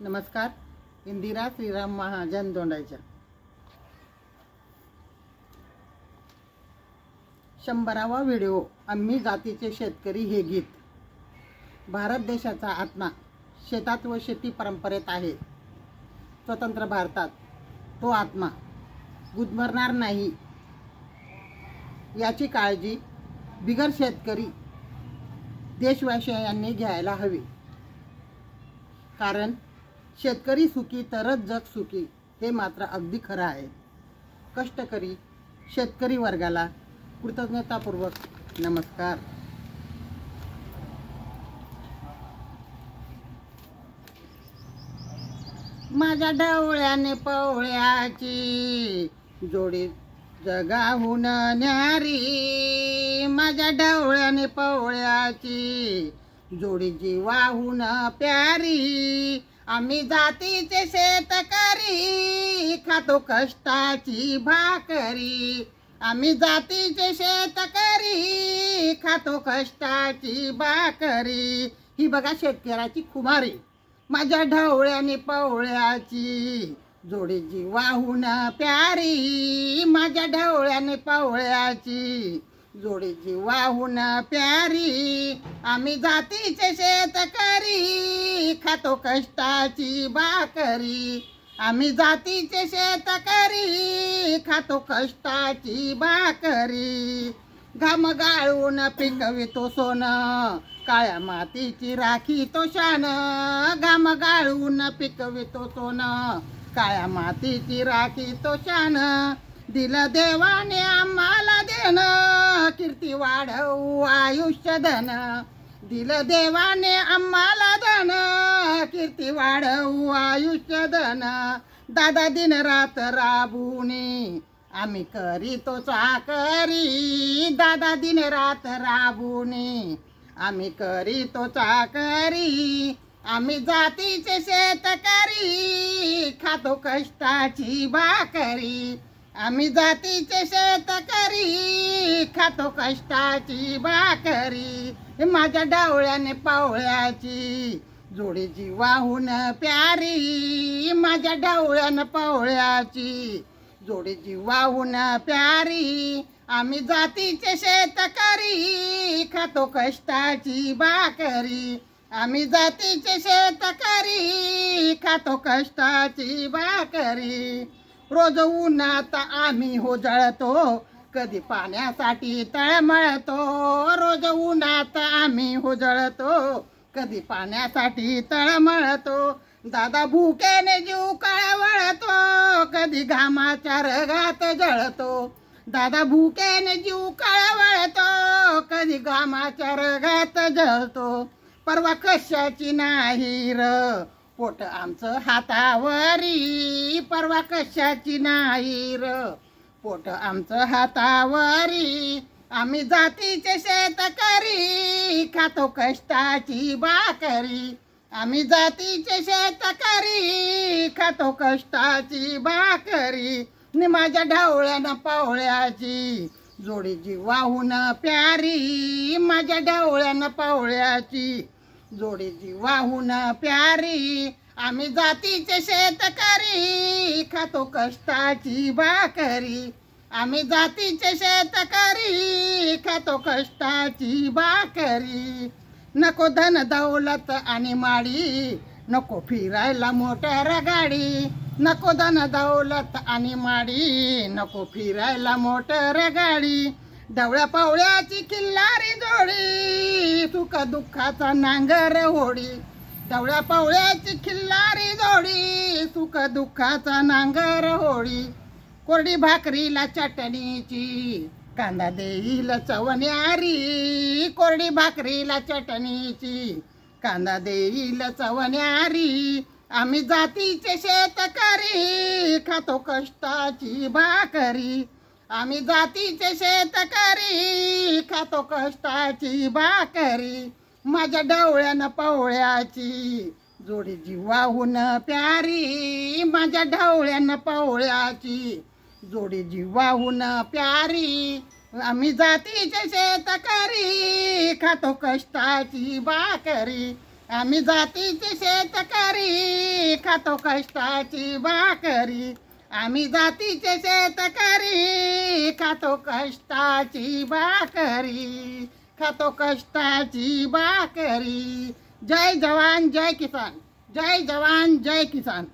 नमस्कार. इंदिरा श्रीराम महाजन दोंडाईच्या 100वा व्हिडिओ. आम्ही जातीचे शेतकरी हे गीत. भारत देशाचा आत्मा शेतात व शेती परंपरेत आहे. स्वतंत्र भारतात तो आत्मा गुदमरणार नाही याची काळजी बिगर शेतकरी देशवासियांनी घ्यायला हवी. कारण शेतकरी सुखी तरच जग सुखी हे मात्र अगदी खरं आहे. कष्टकरी शेतकरी वर्गाला कृतज्ञतापूर्वक नमस्कार. माझ्या ढवळ्याने पवळ्याची जोडी जगाहून न्यारी. माझ्या ढवळ्याने पवळ्याची जोडी जीवाहून प्यारी. आम्ही जातीचे शेतकरी खातो कष्टाची भाकरी. आम्ही जातीचे शेतकरी खातो कष्टाची भाकरी. ही बघा शेतकऱ्याची खुमारी. माझ्या ढवळ्याने पवळ्याची जोडी जीवाहून प्यारी. माझ्या ढवळ्याने पवळ्याची जोडी जीवाहून प्यारी. आम्ही जातीचे शेतकरी खातो कष्टाची भाकरी. आम्ही जातीचे शेतकरी खातो कष्टाची भाकरी. घाम गाळून पिकवितो सोनं, काळ्या मातीची राखी तो शान. घाम गाळून पिकवितो सोनं, काळ्या मातीची राखी तो शान. दिलं देवाने आम्हाला देणं, कीर्ती वाढवू आयुष्य धन. दिलं देवाने आम्हाला धन, कीर्ती वाढवू आयुष्य धन. दादा दिन रात राबुनी आम्ही करीतो चाकरी. दादा दिन रात राबुनी आम्ही करीतो चाकरी. आम्ही जातीचे शेतकरी खातो कष्टाची भाकरी. आम्ही जातीचे शेतकरी खातो कष्टाची भाकरी. माझ्या ढवळ्याने पवळ्याची जोडी जीवाहून प्यारी. माझ्या ढवळ्याने पवळ्याची जोडी जीवाहून प्यारी. आम्ही जातीचे शेतकरी खातो कष्टाची भाकरी. आम्ही जातीचे शेतकरी खातो कष्टाची भाकरी. रोज उन्हात आम्ही हो जळतो, कधी पाण्यासाठी तळमळतो. रोज उन्हात आम्ही हो जळतो, कधी पाण्यासाठी तळमळतो. दादा भुकेने जीव कळवळतो, कधी घामाच्या रगात जळतो. दादा भुकेने जीव कळवळतो, कधी घामाच्या रगात जळतो. परवा कशाची नाही र पोट आमचं हातावरी. परवा कशाची नाही र पोट आमचं हातावरी. आम्ही जातीचे शेतकरी खातो कष्टाची भाकरी. आम्ही जातीचे शेतकरी खातो कष्टाची भाकरी. माझ्या ढवळ्यानं पवळ्याची जोडी जीवाहून प्यारी. माझ्या ढवळ्यानं पवळ्याची जोडी जीवाहून प्यारी. आम्ही जातीचे शेतकरी खातो कष्टाची भाकरी. आम्ही जातीचे शेतकरी खातो कष्टाची भाकरी. नको धन दौलत आणि माडी, नको फिरायला मोटर गाडी. नको धन दौलत आणि माडी, नको फिरायला मोटर गाडी. ढवळ्या पवळ्याची खिल्लारी जोडी, सुख दुःखाचा नांगर होडी. ढवळ्या पवळ्याची खिल्लारी जोडी, सुख दुःखाचा नांगर होडी. कोरडी भाकरीला चटणीची, कांदा देईल चवण्यारी. कोरडी भाकरीला चटणीची, कांदा देईल चवण्यारी. आम्ही जातीचे शेतकरी खातो कष्टाची भाकरी. आम्ही जातीचे शेतकरी खातो कष्टाची भाकरी. माझ्या ढवळ्यानं पवळ्याची जोडी जीवाहून प्यारी. माझ्या ढवळ्यानं पवळ्याची जोडी जीवाहून प्यारी. आम्ही जातीचे शेतकरी खातो कष्टाची भाकरी. आम्ही जातीचे शेतकरी खातो कष्टाची भाकरी. आम्ही जातीचे शेतकरी खातो कष्टाची भाकरी. खातो कष्टाची भाकरी. जय जवान जय किसान. जय जवान जय किसान.